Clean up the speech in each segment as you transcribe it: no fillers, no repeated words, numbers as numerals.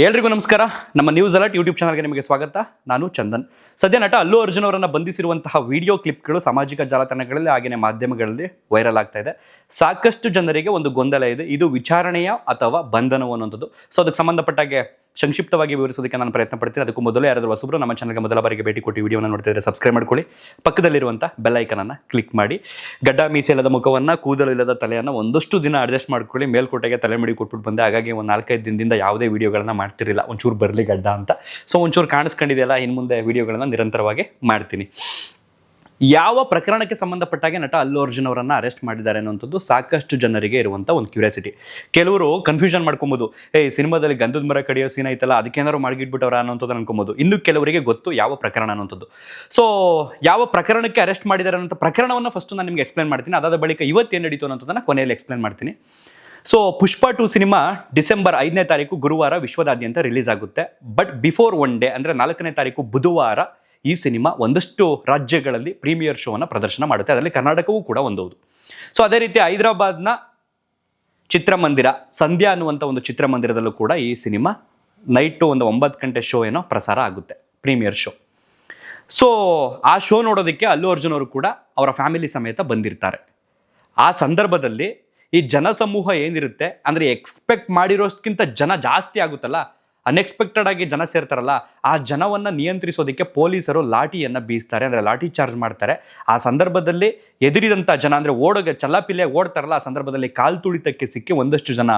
ಎಲ್ರಿಗೂ ನಮಸ್ಕಾರ. ನಮ್ಮ ನ್ಯೂಸ್ ಅಲರ್ಟ್ ಯೂಟ್ಯೂಬ್ ಚಾನಲ್ಗೆ ನಿಮಗೆ ಸ್ವಾಗತ. ನಾನು ಚಂದನ್. ಸದ್ಯ ನಟ ಅಲ್ಲು ಅರ್ಜುನ್ ಅವರನ್ನು ಬಂಧಿಸಿರುವಂತಹ ವಿಡಿಯೋ ಕ್ಲಿಪ್ಗಳು ಸಾಮಾಜಿಕ ಜಾಲತಾಣಗಳಲ್ಲಿ ಹಾಗೆಯೇ ಮಾಧ್ಯಮಗಳಲ್ಲಿ ವೈರಲ್ ಆಗ್ತಾ ಇದೆ. ಸಾಕಷ್ಟು ಜನರಿಗೆ ಒಂದು ಗೊಂದಲ ಇದೆ, ಇದು ವಿಚಾರಣೆಯ ಅಥವಾ ಬಂಧನವು ಅನ್ನುವಂಥದ್ದು. ಸೊ ಅದಕ್ಕೆ ಸಂಬಂಧಪಟ್ಟಾಗೆ ಸಂಕ್ಷಿಪ್ತವಾಗಿ ವಿವರಿಸೋದಕ್ಕೆ ನಾನು ಪ್ರಯತ್ನ ಪಡ್ತೀನಿ. ಅದಕ್ಕೂ ಮೊದಲು ಯಾರಾದರೂ ಹೊಸಬರು ನಮ್ಮ ಚಾನಲ್ಗೆ ಮೊದಲ ಬಾರಿಗೆ ಭೇಟಿ ಕೊಟ್ಟು ವಿಡಿಯೋನ ನೋಡ್ತಿದ್ರೆ ಸಬ್ಸ್ಕ್ರೈಬ್ ಮಾಡ್ಕೊಳ್ಳಿ. ಪಕ್ಕದಲ್ಲಿರುವಂಥ ಬೆಲ್ ಐಕನನ್ನು ಕ್ಲಿಕ್ ಮಾಡಿ. ಗಡ್ಡ ಮೀಸೆಲ್ಲದ ಮುಖವನ್ನು, ಕೂದಲು ಇಲ್ಲದ ತಲೆಯನ್ನು ಒಂದಷ್ಟು ದಿನ ಅಡ್ಜಸ್ಟ್ ಮಾಡ್ಕೊಳ್ಳಿ. ಮೇಲ್ಕೋಟೆಗೆ ತಲೆಮಡಿ ಕೊಟ್ಬಿಟ್ಟು ಬಂದೆ, ಹಾಗಾಗಿ ಒಂದು 4-5 ದಿನದಿಂದ ಯಾವುದೇ ವಿಡಿಯೋಗಳನ್ನ ಮಾಡ್ತಿರಲಿಲ್ಲ. ಒಂಚೂರು ಬರಲಿ ಗಡ್ಡ ಅಂತ. ಸೊ ಒಂಚೂರು ಕಾಣಿಸ್ಕೊಂಡಿದೆಯಲ್ಲ, ಇನ್ನು ಮುಂದೆ ವಿಡಿಯೋಗಳನ್ನ ನಿರಂತರವಾಗಿ ಮಾಡ್ತೀನಿ. ಯಾವ ಪ್ರಕರಣಕ್ಕೆ ಸಂಬಂಧಪಟ್ಟಾಗೆ ನಟ ಅಲ್ಲು ಅರ್ಜುನ್ ಅವರನ್ನ ಅರೆಸ್ಟ್ ಮಾಡಿದ್ದಾರೆ ಅನ್ನುವಂಥದ್ದು ಸಾಕಷ್ಟು ಜನರಿಗೆ ಇರುವಂಥ ಒಂದು ಕ್ಯೂರಿಯಾಸಿಟಿ. ಕೆಲವರು ಕನ್ಫ್ಯೂಷನ್ ಮಾಡ್ಕೊಬೋದು, ಸಿನಿಮಾದಲ್ಲಿ ಗಂಧದ ಮರ ಕಡಿಯೋ ಸೀನ್ ಐತಲ್ಲ, ಅದಕ್ಕೇನಾದ್ರು ಮಾಡಿಗಿಟ್ಬಿಟ್ಟವ್ರ ಅನ್ನೋಂಥದ್ದು ಅನ್ಕೊಬೋದು. ಇನ್ನು ಕೆಲವರಿಗೆ ಗೊತ್ತು ಯಾವ ಪ್ರಕರಣ ಅನ್ನೋಂಥದ್ದು. ಸೊ ಯಾವ ಪ್ರಕರಣಕ್ಕೆ ಅರೆಸ್ಟ್ ಮಾಡಿದ್ದಾರೆ ಅನ್ನೋ ಪ್ರಕರಣವನ್ನು ಫಸ್ಟ್ ನಾನು ನಿಮಗೆ ಎಕ್ಸ್ಪ್ಲೇನ್ ಮಾಡ್ತೀನಿ. ಅದಾದ ಬಳಿಕ ಇವತ್ತೇನು ನಡೀತು ಅನ್ನೋದನ್ನು ಕೊನೆಯಲ್ಲಿ ಎಕ್ಸ್ಪ್ಲೇನ್ ಮಾಡ್ತೀನಿ. ಸೊ ಪುಷ್ಪ 2 ಸಿನಿಮಾ ಡಿಸೆಂಬರ್ 5ನೇ ತಾರೀಕು ಗುರುವಾರ ವಿಶ್ವದಾದ್ಯಂತ ರಿಲೀಸ್ ಆಗುತ್ತೆ. ಬಟ್ ಬಿಫೋರ್ 1 ಡೇ ಅಂದರೆ 4ನೇ ತಾರೀಕು ಬುಧವಾರ ಈ ಸಿನಿಮಾ ಒಂದಷ್ಟು ರಾಜ್ಯಗಳಲ್ಲಿ ಪ್ರೀಮಿಯರ್ ಶೋವನ್ನು ಪ್ರದರ್ಶನ ಮಾಡುತ್ತೆ. ಅದರಲ್ಲಿ ಕರ್ನಾಟಕವೂ ಕೂಡ ಒಂದೌದು. ಸೊ ಅದೇ ರೀತಿ ಹೈದರಾಬಾದ್ನ ಚಿತ್ರಮಂದಿರ ಸಂಧ್ಯಾ ಅನ್ನುವಂಥ ಒಂದು ಚಿತ್ರಮಂದಿರದಲ್ಲೂ ಕೂಡ ಈ ಸಿನಿಮಾ ನೈಟು ಒಂದು 9 ಗಂಟೆ ಶೋ ಏನೋ ಪ್ರಸಾರ ಆಗುತ್ತೆ, ಪ್ರೀಮಿಯರ್ ಶೋ. ಸೊ ಆ ಶೋ ನೋಡೋದಕ್ಕೆ ಅಲ್ಲು ಅರ್ಜುನ್ ಅವರು ಕೂಡ ಅವರ ಫ್ಯಾಮಿಲಿ ಸಮೇತ ಬಂದಿರ್ತಾರೆ. ಆ ಸಂದರ್ಭದಲ್ಲಿ ಈ ಜನಸಮೂಹ ಏನಿರುತ್ತೆ ಅಂದರೆ ಎಕ್ಸ್ಪೆಕ್ಟ್ ಮಾಡಿರೋದಕ್ಕಿಂತ ಜನ ಜಾಸ್ತಿ ಆಗುತ್ತಲ್ಲ, ಅನ್ಎಕ್ಸ್ಪೆಕ್ಟೆಡ್ ಆಗಿ ಜನ ಸೇರ್ತಾರಲ್ಲ, ಆ ಜನವನ್ನು ನಿಯಂತ್ರಿಸೋದಕ್ಕೆ ಪೊಲೀಸರು ಲಾಠಿಯನ್ನು ಬೀಸ್ತಾರೆ, ಅಂದರೆ ಲಾಠಿ ಚಾರ್ಜ್ ಮಾಡ್ತಾರೆ. ಆ ಸಂದರ್ಭದಲ್ಲಿ ಎದುರಿದಂಥ ಜನ ಅಂದರೆ ಚಲ್ಲಾಪಿಲ್ಲೆ ಓಡ್ತಾರಲ್ಲ, ಆ ಸಂದರ್ಭದಲ್ಲಿ ಕಾಲು ತುಳಿತಕ್ಕೆ ಸಿಕ್ಕಿ ಒಂದಷ್ಟು ಜನ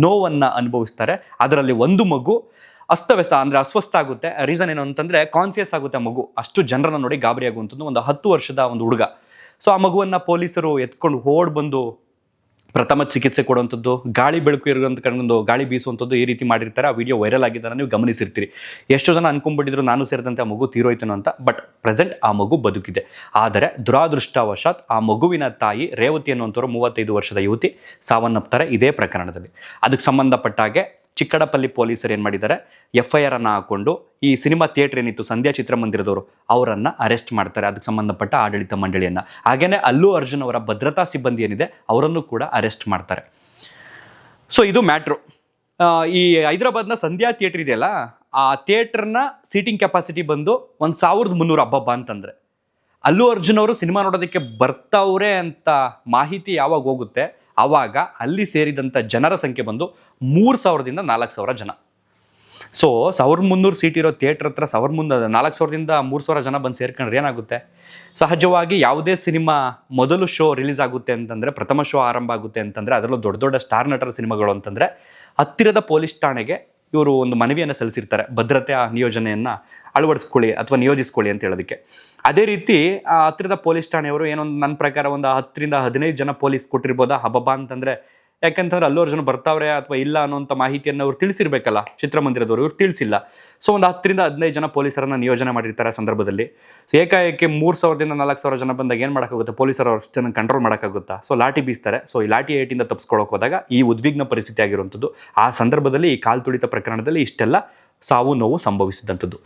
ನೋವನ್ನು ಅನುಭವಿಸ್ತಾರೆ. ಅದರಲ್ಲಿ ಒಂದು ಮಗು ಅಸ್ತವ್ಯಸ್ತ ಅಂದರೆ ಅಸ್ವಸ್ಥ ಆಗುತ್ತೆ. ರೀಸನ್ ಏನು ಅಂತಂದರೆ ಕಾನ್ಸಿಯಸ್ ಆಗುತ್ತೆ ಮಗು. ಅಷ್ಟು ಜನರನ್ನು ನೋಡಿ ಗಾಬರಿ ಆಗುವಂಥದ್ದು ಒಂದು 10 ವರ್ಷದ ಒಂದು ಹುಡುಗ. ಸೊ ಆ ಮಗುವನ್ನು ಪೊಲೀಸರು ಎತ್ಕೊಂಡು ಓಡ್ ಬಂದು ಪ್ರಥಮ ಚಿಕಿತ್ಸೆ ಕೊಡುವಂಥದ್ದು, ಗಾಳಿ ಬೆಳಕು ಇರುವಂಥ ಕಣ್ಗೊಂದು ಗಾಳಿ ಬೀಸುವಂಥದ್ದು, ಈ ರೀತಿ ಮಾಡಿರ್ತಾರೆ. ಆ ವಿಡಿಯೋ ವೈರಲ್ ಆಗಿದ್ದನ್ನು ನೀವು ಗಮನಿಸಿರ್ತೀರಿ. ಎಷ್ಟೋ ಜನ ಅನ್ಕೊಂಡ್ಬಿಟ್ಟಿದ್ರು ನಾನು ಸೇರಿದಂತೆ ಆ ಮಗು ತೀರೋಯ್ತೇನೋ ಅಂತ. ಬಟ್ ಪ್ರೆಸೆಂಟ್ ಆ ಮಗು ಬದುಕಿದೆ. ಆದರೆ ದುರಾದೃಷ್ಟವಶಾತ್ ಆ ಮಗುವಿನ ತಾಯಿ ರೇವತಿ ಅನ್ನುವಂಥವ್ರು 35 ವರ್ಷದ ಯುವತಿ ಸಾವನ್ನಪ್ತಾರೆ ಇದೇ ಪ್ರಕರಣದಲ್ಲಿ. ಅದಕ್ಕೆ ಸಂಬಂಧಪಟ್ಟಾಗೆ ಚಿಕ್ಕಡಪಲ್ಲಿ ಪೊಲೀಸರು ಏನು ಮಾಡಿದ್ದಾರೆ, FIR ಅನ್ನು ಹಾಕ್ಕೊಂಡು ಈ ಸಿನಿಮಾ ಥಿಯೇಟರ್ ಏನಿತ್ತು ಸಂಧ್ಯಾ ಚಿತ್ರಮಂದಿರದವರು ಅವರನ್ನು ಅರೆಸ್ಟ್ ಮಾಡ್ತಾರೆ, ಅದಕ್ಕೆ ಸಂಬಂಧಪಟ್ಟ ಆಡಳಿತ ಮಂಡಳಿಯನ್ನು. ಹಾಗೆಯೇ ಅಲ್ಲು ಅರ್ಜುನ್ ಅವರ ಭದ್ರತಾ ಸಿಬ್ಬಂದಿ ಏನಿದೆ ಅವರನ್ನು ಕೂಡ ಅರೆಸ್ಟ್ ಮಾಡ್ತಾರೆ. ಸೊ ಇದು ಮ್ಯಾಟ್ರು. ಈ ಹೈದರಾಬಾದ್ನ ಸಂಧ್ಯಾ ಥಿಯೇಟರ್ ಇದೆಯಲ್ಲ, ಆ ಥಿಯೇಟರ್ನ ಸೀಟಿಂಗ್ ಕೆಪಾಸಿಟಿ ಬಂದು 1300 ಹಬ್ಬ ಅಂತಂದರೆ, ಅಲ್ಲು ಅರ್ಜುನ್ ಅವರು ಸಿನಿಮಾ ನೋಡೋದಕ್ಕೆ ಬರ್ತಾವ್ರೆ ಅಂತ ಮಾಹಿತಿ ಯಾವಾಗ ಹೋಗುತ್ತೆ ಆವಾಗ ಅಲ್ಲಿ ಸೇರಿದಂಥ ಜನರ ಸಂಖ್ಯೆ ಬಂದು 3000ದಿಂದ 4000 ಜನ. ಸೊ 1300 ಸೀಟ್ ಇರೋ ಥಿಯೇಟರ್ ಹತ್ರ 4000ದಿಂದ 3000 ಜನ ಬಂದು ಸೇರ್ಕೊಂಡ್ರೆ ಏನಾಗುತ್ತೆ? ಸಹಜವಾಗಿ ಯಾವುದೇ ಸಿನಿಮಾ ಮೊದಲು ಶೋ ರಿಲೀಸ್ ಆಗುತ್ತೆ ಅಂತಂದರೆ, ಪ್ರಥಮ ಶೋ ಆರಂಭ ಆಗುತ್ತೆ ಅಂತಂದರೆ, ಅದರಲ್ಲೂ ದೊಡ್ಡ ದೊಡ್ಡ ಸ್ಟಾರ್ ನಟರ ಸಿನಿಮಾಗಳು ಅಂತಂದರೆ ಹತ್ತಿರದ ಪೊಲೀಸ್ ಠಾಣೆಗೆ ಇವರು ಒಂದು ಮನವಿಯನ್ನು ಸಲ್ಲಿಸಿರ್ತಾರೆ, ಭದ್ರತೆಯ ನಿಯೋಜನೆಯನ್ನು ಅಳವಡಿಸ್ಕೊಳ್ಳಿ ಅಥವಾ ನಿಯೋಜಿಸ್ಕೊಳ್ಳಿ ಅಂತ ಹೇಳೋದಕ್ಕೆ. ಅದೇ ರೀತಿ ಆ ಹತ್ತಿರದ ಪೊಲೀಸ್ ಠಾಣೆಯವರು ಏನೊಂದು ನನ್ನ ಪ್ರಕಾರ ಒಂದು 10ರಿಂದ 15 ಜನ ಪೊಲೀಸ್ ಕೊಟ್ಟಿರ್ಬೋದಾ ಹಬ್ಬ ಅಂತಂದರೆ. ಯಾಕೆಂತಂದ್ರೆ ಅಲ್ಲು ಅರ್ಜುನ್ ಬರ್ತಾವ್ರೆ ಅಥವಾ ಇಲ್ಲ ಅನ್ನೋಂಥ ಮಾಹಿತಿಯನ್ನು ಅವ್ರು ತಿಳಿಸಿರ್ಬೇಕಲ್ಲ ಚಿತ್ರಮಂದಿರದವರು, ಇವ್ರು ತಿಳಿಸಿಲ್ಲ. ಸೊ ಒಂದು 10ರಿಂದ 15 ಜನ ಪೊಲೀಸರನ್ನು ನಿಯೋಜನೆ ಮಾಡಿರ್ತಾರೆ ಆ ಸಂದರ್ಭದಲ್ಲಿ. ಸೊ ಏಕಾಏಕಿ 3000ದಿಂದ 4000 ಜನ ಬಂದಾಗ ಏನು ಮಾಡೋಕ್ಕಾಗುತ್ತೆ? ಪೊಲೀಸರು ಅವ್ರ ಜನ ಕಂಟ್ರೋಲ್ ಮಾಡೋಕ್ಕಾಗುತ್ತಾ? ಸೊ ಲಾಠಿ ಬೀಸ್ತಾರೆ. ಸೊ ಈ ಲಾಠಿ ಏಟಿಂದ ತಪ್ಪಿಸ್ಕೊಳ್ಳೋಕೆ ಹೋದಾಗ ಈ ಉದ್ವಿಗ್ನ ಪರಿಸ್ಥಿತಿ ಆಗಿರುವಂಥದ್ದು. ಆ ಸಂದರ್ಭದಲ್ಲಿ ಈ ಕಾಲು ತುಳಿತ ಪ್ರಕರಣದಲ್ಲಿ ಇಷ್ಟೆಲ್ಲ ಸಾವು ನೋವು ಸಂಭವಿಸಿದಂಥದ್ದು.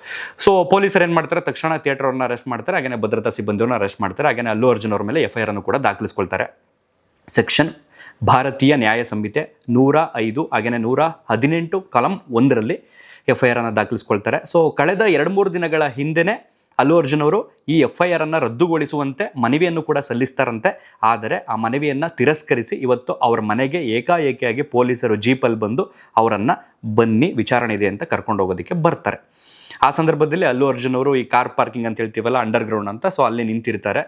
ಸೊ ಪೊಲೀಸರು ಏನು ಮಾಡ್ತಾರೆ, ತಕ್ಷಣ ಥಿಯೇಟರ್ ಅವ್ರನ್ನ ಅರೆಸ್ಟ್ ಮಾಡ್ತಾರೆ, ಹಾಗೆಯೇ ಭದ್ರತಾ ಸಿಬ್ಬಂದಿಯವ್ರನ್ನ ಅರೆಸ್ಟ್ ಮಾಡ್ತಾರೆ, ಹಾಗೆಯೇ ಅಲ್ಲು ಅರ್ಜುನ್ ಅವ್ರ ಮೇಲೆ FIR ಅನ್ನು ಕೂಡ ದಾಖಲಿಸ್ಕೊಳ್ತಾರೆ. ಸೆಕ್ಷನ್ ಭಾರತೀಯ ನ್ಯಾಯ ಸಂಹಿತೆ 105 ಹಾಗೆಯೇ 118 ಕಾಲಂ 1ರಲ್ಲಿ FIR ಅನ್ನು ದಾಖಲಿಸ್ಕೊಳ್ತಾರೆ. ಸೊ ಕಳೆದ 2-3 ದಿನಗಳ ಹಿಂದೆನೇ ಅಲ್ಲು ಅರ್ಜುನ್ ಅವರು ಈ FIR ಅನ್ನು ರದ್ದುಗೊಳಿಸುವಂತೆ ಮನವಿಯನ್ನು ಕೂಡ ಸಲ್ಲಿಸ್ತಾರಂತೆ. ಆದರೆ ಆ ಮನವಿಯನ್ನು ತಿರಸ್ಕರಿಸಿ ಇವತ್ತು ಅವರ ಮನೆಗೆ ಏಕಾಏಕಿಯಾಗಿ ಪೊಲೀಸರು ಜೀಪಲ್ಲಿ ಬಂದು ಅವರನ್ನು ಬನ್ನಿ ವಿಚಾರಣೆ ಇದೆ ಅಂತ ಕರ್ಕೊಂಡು ಹೋಗೋದಕ್ಕೆ ಬರ್ತಾರೆ. ಆ ಸಂದರ್ಭದಲ್ಲಿ ಅಲ್ಲು ಅರ್ಜುನ್ ಅವರು ಈ ಕಾರ್ ಪಾರ್ಕಿಂಗ್ ಅಂತ ಹೇಳ್ತೀವಲ್ಲ, ಅಂಡರ್ಗ್ರೌಂಡ್ ಅಂತ, ಸೊ ಅಲ್ಲಿ ನಿಂತಿರ್ತಾರೆ.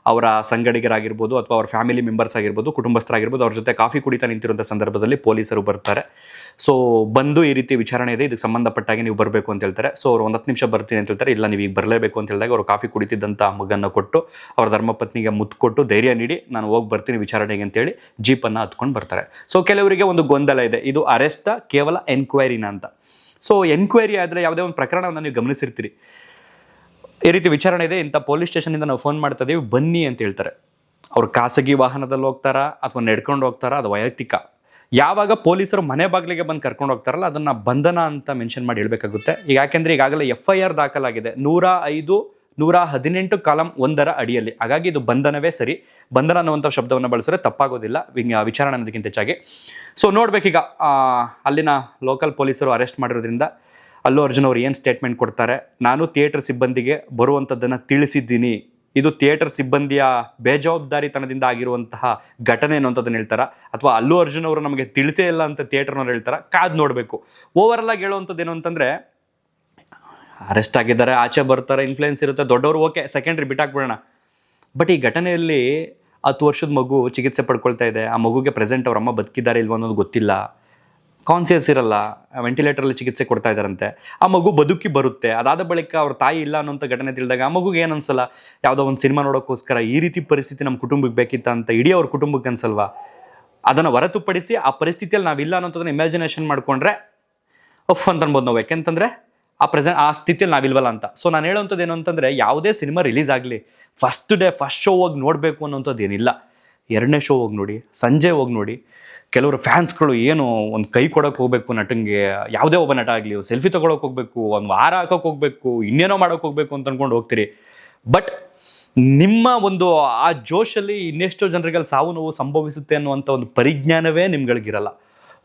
ಅವರ ಸಂಗಡಿಗರಾಗಿರ್ಬೋದು ಅಥವಾ ಅವ್ರ ಫ್ಯಾಮಿಲಿ ಮೆಂಬರ್ಸ್ ಆಗಿರ್ಬೋದು, ಕುಟುಂಬಸ್ಥರಾಗಿರ್ಬೋದು, ಅವ್ರ ಜೊತೆ ಕಾಫಿ ಕುಡಿತಾ ನಿಂತಿರುವಂಥ ಸಂದರ್ಭದಲ್ಲಿ ಪೊಲೀಸರು ಬರ್ತಾರೆ. ಸೊ ಬಂದು ಈ ರೀತಿ ವಿಚಾರಣೆ ಇದೆ, ಇದಕ್ಕೆ ಸಂಬಂಧಪಟ್ಟಾಗಿ ನೀವು ಬರಬೇಕು ಅಂತ ಹೇಳ್ತಾರೆ. ಸೊ ಅವ್ರು 10 ನಿಮಿಷ ಬರ್ತೀನಿ ಅಂತ ಹೇಳ್ತಾರೆ. ಇಲ್ಲ, ನೀವು ಈಗ ಬರಲೇಬೇಕು ಅಂತ ಹೇಳಿದಾಗ ಅವರು ಕಾಫಿ ಕುಡಿತಿದ್ದಂಥ ಮಗನ್ನು ಕೊಟ್ಟು ಅವ್ರ ಧರ್ಮಪತ್ನಿಗೆ ಮುತ್ತು ಕೊಟ್ಟು ಧೈರ್ಯ ನೀಡಿ ನಾನು ಹೋಗಿ ಬರ್ತೀನಿ ವಿಚಾರಣೆಗೆ ಅಂತೇಳಿ ಜೀಪನ್ನು ಹತ್ಕೊಂಡು ಬರ್ತಾರೆ. ಸೊ ಕೆಲವರಿಗೆ ಒಂದು ಗೊಂದಲ ಇದೆ, ಇದು ಅರೆಸ್ಟಾ ಕೇವಲ ಎನ್ಕ್ವೈರಿನ ಅಂತ. ಸೊ ಎನ್ಕ್ವೈರಿ ಆದರೆ ಯಾವುದೇ ಒಂದು ಪ್ರಕರಣವನ್ನು ನೀವು ಗಮನಿಸಿರ್ತೀರಿ, ಈ ರೀತಿ ವಿಚಾರಣೆ ಇದೆ, ಇಂಥ ಪೊಲೀಸ್ ಸ್ಟೇಷನಿಂದ ನಾವು ಫೋನ್ ಮಾಡ್ತಾ ಇದ್ದೀವಿ ಬನ್ನಿ ಅಂತ ಹೇಳ್ತಾರೆ. ಅವ್ರು ಖಾಸಗಿ ವಾಹನದಲ್ಲಿ ಹೋಗ್ತಾರಾ ಅಥವಾ ನಡ್ಕೊಂಡು ಹೋಗ್ತಾರಾ ಅದು ವೈಯಕ್ತಿಕ. ಯಾವಾಗ ಪೊಲೀಸರು ಮನೆ ಬಾಗಿಲಿಗೆ ಬಂದು ಕರ್ಕೊಂಡು ಹೋಗ್ತಾರಲ್ಲ ಅದನ್ನು ಬಂಧನ ಅಂತ ಮೆನ್ಷನ್ ಮಾಡಿ ಹೇಳಬೇಕಾಗುತ್ತೆ. ಈಗ ಯಾಕೆಂದರೆ ಈಗಾಗಲೇ FIR ದಾಖಲಾಗಿದೆ 105, 118 ಕಾಲಂ 1 ಅಡಿಯಲ್ಲಿ. ಹಾಗಾಗಿ ಇದು ಬಂಧನವೇ ಸರಿ. ಬಂಧನ ಅನ್ನುವಂಥ ಶಬ್ದವನ್ನು ಬಳಸಿದ್ರೆ ತಪ್ಪಾಗೋದಿಲ್ಲ ವಿಚಾರಣೆ ಅನ್ನೋದಕ್ಕಿಂತ ಹೆಚ್ಚಾಗಿ. ಸೊ ನೋಡ್ಬೇಕೀಗ ಅಲ್ಲಿನ ಲೋಕಲ್ ಪೊಲೀಸರು ಅರೆಸ್ಟ್ ಮಾಡಿರೋದ್ರಿಂದ ಅಲ್ಲು ಅರ್ಜುನ್ ಅವರು ಏನು ಸ್ಟೇಟ್ಮೆಂಟ್ ಕೊಡ್ತಾರೆ. ನಾನು ಥಿಯೇಟರ್ ಸಿಬ್ಬಂದಿಗೆ ಬರುವಂಥದ್ದನ್ನು ತಿಳಿಸಿದ್ದೀನಿ, ಇದು ಥಿಯೇಟರ್ ಸಿಬ್ಬಂದಿಯ ಬೇಜವಾಬ್ದಾರಿತನದಿಂದ ಆಗಿರುವಂತಹ ಘಟನೆ ಅನ್ನೋಂಥದ್ದನ್ನು ಹೇಳ್ತಾರ, ಅಥವಾ ಅಲ್ಲು ಅರ್ಜುನ್ ಅವರು ನಮಗೆ ತಿಳಿಸೇ ಇಲ್ಲ ಅಂತ ಥಿಯೇಟರ್ನವ್ರು ಹೇಳ್ತಾರ, ಕಾದು ನೋಡಬೇಕು. ಓವರಾಲ್ ಆಗಿ ಹೇಳುವಂಥದ್ದು ಏನು ಅಂತಂದರೆ, ಅರೆಸ್ಟ್ ಆಗಿದ್ದಾರೆ, ಆಚೆ ಬರ್ತಾರೆ, ಇನ್ಫ್ಲೂಯೆನ್ಸ್ ಇರುತ್ತೆ, ದೊಡ್ಡವರು ಓಕೆ ಸೆಕೆಂಡ್ರಿ ಬಿಟ್ಟಾಕ್ಬಿಡೋಣ. ಬಟ್ ಈ ಘಟನೆಯಲ್ಲಿ 10 ವರ್ಷದ ಮಗು ಚಿಕಿತ್ಸೆ ಪಡ್ಕೊಳ್ತಾ ಇದೆ. ಆ ಮಗುಗೆ ಪ್ರೆಸೆಂಟ್ ಅವ್ರ ಅಮ್ಮ ಬದುಕಿದ್ದಾರೆ ಇಲ್ವೋ ಅನ್ನೋದು ಗೊತ್ತಿಲ್ಲ, ಕಾನ್ಸಿಯಸ್ ಇರಲ್ಲ, ವೆಂಟಿಲೇಟರಲ್ಲಿ ಚಿಕಿತ್ಸೆ ಕೊಡ್ತಾ ಇದ್ದಾರಂತೆ. ಆ ಮಗು ಬದುಕಿ ಬರುತ್ತೆ. ಅದಾದ ಬಳಿಕ ಅವ್ರ ತಾಯಿ ಇಲ್ಲ ಅನ್ನೋಂಥ ಘಟನೆ ತಿಳಿದಾಗ ಆ ಮಗುಗೆ ಏನು ಅನ್ಸಲ್ಲ, ಯಾವುದೋ ಒಂದು ಸಿನಿಮಾ ನೋಡೋಕ್ಕೋಸ್ಕರ ಈ ರೀತಿ ಪರಿಸ್ಥಿತಿ ನಮ್ಮ ಕುಟುಂಬಕ್ಕೆ ಬೇಕಿತ್ತ ಅಂತ ಇಡೀ ಅವ್ರ ಕುಟುಂಬಕ್ಕೆ ಅನ್ಸಲ್ವಾ? ಅದನ್ನು ಹೊರತುಪಡಿಸಿ ಆ ಪರಿಸ್ಥಿತಿಯಲ್ಲಿ ನಾವಿಲ್ಲ ಅನ್ನೋಂಥದ್ದನ್ನ ಇಮ್ಯಾಜಿನೇಷನ್ ಮಾಡಿಕೊಂಡ್ರೆ ಒಫ್ ಅಂತ ಅನ್ಬೋದು ನಾವು. ಯಾಕೆಂತಂದರೆ ಆ ಸ್ಥಿತಿಯಲ್ಲಿ ನಾವಿಲ್ವಲ್ಲ ಅಂತ. ಸೊ ನಾನು ಹೇಳೋವಂಥದ್ದು ಏನು ಅಂತಂದರೆ, ಯಾವುದೇ ಸಿನಿಮಾ ರಿಲೀಸ್ ಆಗಲಿ ಫಸ್ಟ್ ಶೋ ಹೋಗಿ ನೋಡಬೇಕು ಅನ್ನೋಂಥದ್ದು ಏನಿಲ್ಲ. 2ನೇ ಶೋ ಹೋಗಿ ನೋಡಿ, ಸಂಜೆ ಹೋಗಿ ನೋಡಿ. ಕೆಲವರು ಫ್ಯಾನ್ಸ್ಗಳು ಏನು ಒಂದು ಕೈ ಕೊಡೋಕೆ ಹೋಗಬೇಕು ನಟನಿಗೆ, ಯಾವುದೇ ಒಬ್ಬ ನಟ ಆಗಲಿ, ಸೆಲ್ಫಿ ತೊಗೊಳಕ್ಕೆ ಹೋಗಬೇಕು, ಒಂದು ವಾರ ಹಾಕೋಕೆ ಹೋಗಬೇಕು, ಇನ್ನೇನೋ ಮಾಡೋಕೆ ಹೋಗಬೇಕು ಅಂತ ಅಂದ್ಕೊಂಡು ಹೋಗ್ತೀರಿ. ಬಟ್ ನಿಮ್ಮ ಒಂದು ಆ ಜೋಶಲ್ಲಿ ಇನ್ನೆಷ್ಟೋ ಜನರಿಗೆ ಸಾವು ನೋವು ಸಂಭವಿಸುತ್ತೆ ಅನ್ನುವಂಥ ಒಂದು ಪರಿಜ್ಞಾನವೇ ನಿಮ್ಗಳಿಗಿರಲ್ಲ.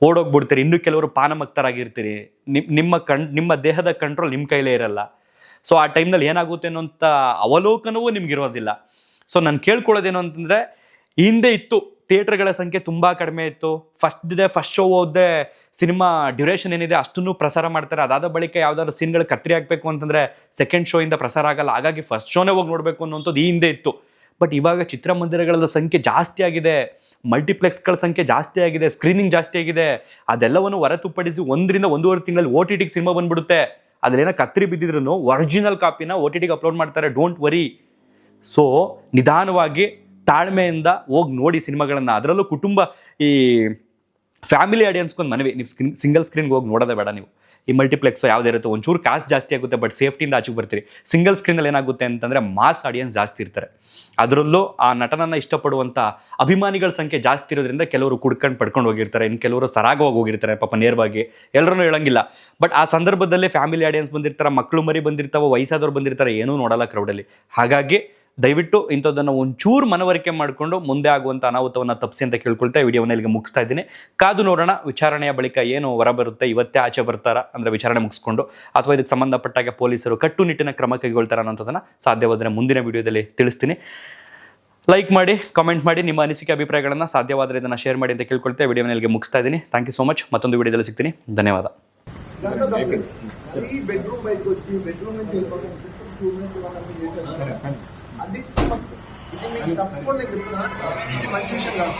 ಓಡೋಗ್ಬಿಡ್ತೀರಿ. ಇನ್ನು ಕೆಲವರು ಪಾನಮಕ್ತರಾಗಿರ್ತೀರಿ. ನಿಮ್ಮ ದೇಹದ ಕಂಟ್ರೋಲ್ ನಿಮ್ಮ ಕೈಲೇ ಇರಲ್ಲ. ಸೊ ಆ ಟೈಮ್ನಲ್ಲಿ ಏನಾಗುತ್ತೆ ಅನ್ನೋಂಥ ಅವಲೋಕನವೂ ನಿಮ್ಗಿರೋದಿಲ್ಲ. ಸೊ ನಾನು ಕೇಳ್ಕೊಳ್ಳೋದೇನು ಅಂತಂದರೆ, ಹಿಂದೆ ಇತ್ತು ಥಿಯೇಟರ್ಗಳ ಸಂಖ್ಯೆ ತುಂಬ ಕಡಿಮೆ ಇತ್ತು. ಫಸ್ಟ್ ಶೋ ಹೋದೇ ಸಿನಿಮಾ ಡ್ಯೂರೇಷನ್ ಏನಿದೆ ಅಷ್ಟನ್ನು ಪ್ರಸಾರ ಮಾಡ್ತಾರೆ. ಅದಾದ ಬಳಿಕ ಯಾವುದಾದ್ರು ಸೀನ್ಗಳು ಕತ್ತರಿ ಹಾಕಬೇಕು ಅಂತಂದರೆ ಸೆಕೆಂಡ್ ಶೋ ಇಂದ ಪ್ರಸಾರ ಆಗಲ್ಲ. ಹಾಗಾಗಿ ಫಸ್ಟ್ ಶೋನೇ ಹೋಗಿ ನೋಡಬೇಕು ಅನ್ನೋಂಥದ್ದು ಈ ಹಿಂದೆ ಇತ್ತು. ಬಟ್ ಇವಾಗ ಚಿತ್ರಮಂದಿರಗಳ ಸಂಖ್ಯೆ ಜಾಸ್ತಿ ಆಗಿದೆ, ಮಲ್ಟಿಪ್ಲೆಕ್ಸ್ಗಳ ಸಂಖ್ಯೆ ಜಾಸ್ತಿ ಆಗಿದೆ, ಸ್ಕ್ರೀನಿಂಗ್ ಜಾಸ್ತಿ ಆಗಿದೆ. ಅದೆಲ್ಲವನ್ನು ಹೊರತುಪಡಿಸಿ 1 ರಿಂದ 1.5 ತಿಂಗಳಲ್ಲಿ OTTಗೆ ಸಿನಿಮಾ ಬಂದ್ಬಿಡುತ್ತೆ. ಅದ್ರೇನೋ ಕತ್ತರಿ ಬಿದ್ದಿದ್ರು ಒರಿಜಿನಲ್ ಕಾಪಿನ OTTಗೆ ಅಪ್ಲೋಡ್ ಮಾಡ್ತಾರೆ. Don't worry. ಸೊ ನಿಧಾನವಾಗಿ ತಾಳ್ಮೆಯಿಂದ ಹೋಗಿ ನೋಡಿ ಸಿನಿಮಾಗಳನ್ನು. ಅದರಲ್ಲೂ ಕುಟುಂಬ ಈ ಫ್ಯಾಮಿಲಿ ಆಡಿಯನ್ಸ್ಗೊಂದು ಮನವಿ, ನೀವು ಸಿಂಗಲ್ ಸ್ಕ್ರೀನ್ಗೆ ಹೋಗಿ ನೋಡೋದೇ ಬೇಡ. ನೀವು ಈ ಮಲ್ಟಿಪ್ಲೆಕ್ಸ್ ಯಾವುದೇ ಇರುತ್ತೆ, ಒಂಚೂರು ಕಾಸ್ಟ್ ಜಾಸ್ತಿ ಆಗುತ್ತೆ, ಬಟ್ ಸೇಫ್ಟಿಯಿಂದ ಆಚೆಗೆ ಬರ್ತೀರಿ. ಸಿಂಗಲ್ ಸ್ಕ್ರೀನಲ್ಲಿ ಏನಾಗುತ್ತೆ ಅಂತಂದರೆ ಮಾಸ್ ಆಡಿಯನ್ಸ್ ಜಾಸ್ತಿ ಇರ್ತಾರೆ. ಅದರಲ್ಲೂ ಆ ನಟನನ್ನು ಇಷ್ಟಪಡುವಂಥ ಅಭಿಮಾನಿಗಳ ಸಂಖ್ಯೆ ಜಾಸ್ತಿ ಇರೋದ್ರಿಂದ ಕೆಲವರು ಪಡ್ಕೊಂಡು ಹೋಗಿರ್ತಾರೆ, ಇನ್ನು ಕೆಲವರು ಸರಾಗವಾಗಿ ಹೋಗಿರ್ತಾರೆ ಪಾಪ ನೇರವಾಗಿ. ಎಲ್ಲರೂ ಹೇಳಂಗಿಲ್ಲ. ಬಟ್ ಆ ಸಂದರ್ಭದಲ್ಲಿ ಫ್ಯಾಮಿಲಿ ಆಡಿಯನ್ಸ್ ಬಂದಿರ್ತಾರೆ, ಮಕ್ಕಳು ಮರಿ ಬಂದಿರ್ತಾವೆ, ವಯಸ್ಸಾದವ್ರು ಬಂದಿರ್ತಾರೆ, ಏನೂ ನೋಡಲ್ಲ ಕ್ರೌಡಲ್ಲಿ. ಹಾಗಾಗಿ ದಯವಿಟ್ಟು ಇಂಥದ್ದನ್ನು ಒಂಚೂರು ಮನವರಿಕೆ ಮಾಡಿಕೊಂಡು ಮುಂದೆ ಆಗುವಂಥ ಅನಾಹುತವನ್ನು ತಪ್ಪಿಸಿ ಅಂತ ಕೇಳ್ಕೊಳ್ತಾ ವಿಡಿಯೋವನ್ನು ಇಲ್ಲಿಗೆ ಮುಗಿಸ್ತಾ ಇದ್ದೀನಿ. ಕಾದು ನೋಡೋಣ ವಿಚಾರಣೆಯ ಬಳಿಕ ಏನು ಹೊರಬರುತ್ತೆ. ಇವತ್ತೇ ಆಚೆ ಬರ್ತಾರಾ ಅಂದರೆ ವಿಚಾರಣೆ ಮುಗಿಸ್ಕೊಂಡು, ಅಥವಾ ಇದಕ್ಕೆ ಸಂಬಂಧಪಟ್ಟಾಗ ಪೊಲೀಸರು ಕಟ್ಟುನಿಟ್ಟಿನ ಕ್ರಮ ಕೈಗೊಳ್ತಾರ ಅನ್ನೋಂಥದ್ದನ್ನು ಸಾಧ್ಯವಾದರೆ ಮುಂದಿನ ವಿಡಿಯೋದಲ್ಲಿ ತಿಳಿಸ್ತೀನಿ. ಲೈಕ್ ಮಾಡಿ, ಕಾಮೆಂಟ್ ಮಾಡಿ, ನಿಮ್ಮ ಅನಿಸಿಕೆ ಅಭಿಪ್ರಾಯಗಳನ್ನು ಸಾಧ್ಯವಾದರೆ ಇದನ್ನು ಶೇರ್ ಮಾಡಿ ಅಂತ ಕೇಳ್ಕೊಳ್ತಾ ವಿಡಿಯೋವನ್ನು ಇಲ್ಲಿಗೆ ಮುಗಿಸ್ತಾ ಇದ್ದೀನಿ. Thank you so much. ಮತ್ತೊಂದು ವಿಡಿಯೋದಲ್ಲಿ ಸಿಗ್ತೀನಿ. ಧನ್ಯವಾದ. అది ఇది మీకు తప్పకుండా చెప్తున్నా, ఇది మంచి విషయం కాదు.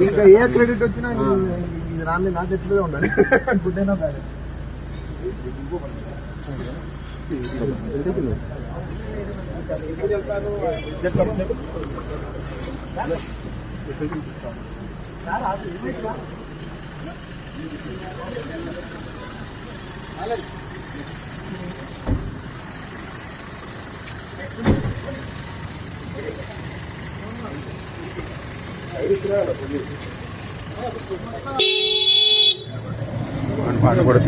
ఇంకా ఏ క్రెడిట్ వచ్చినా రాని నా చేతిలో ఉండాలి. గుడ్ అయినా బ్యాడ్. పాట కూడా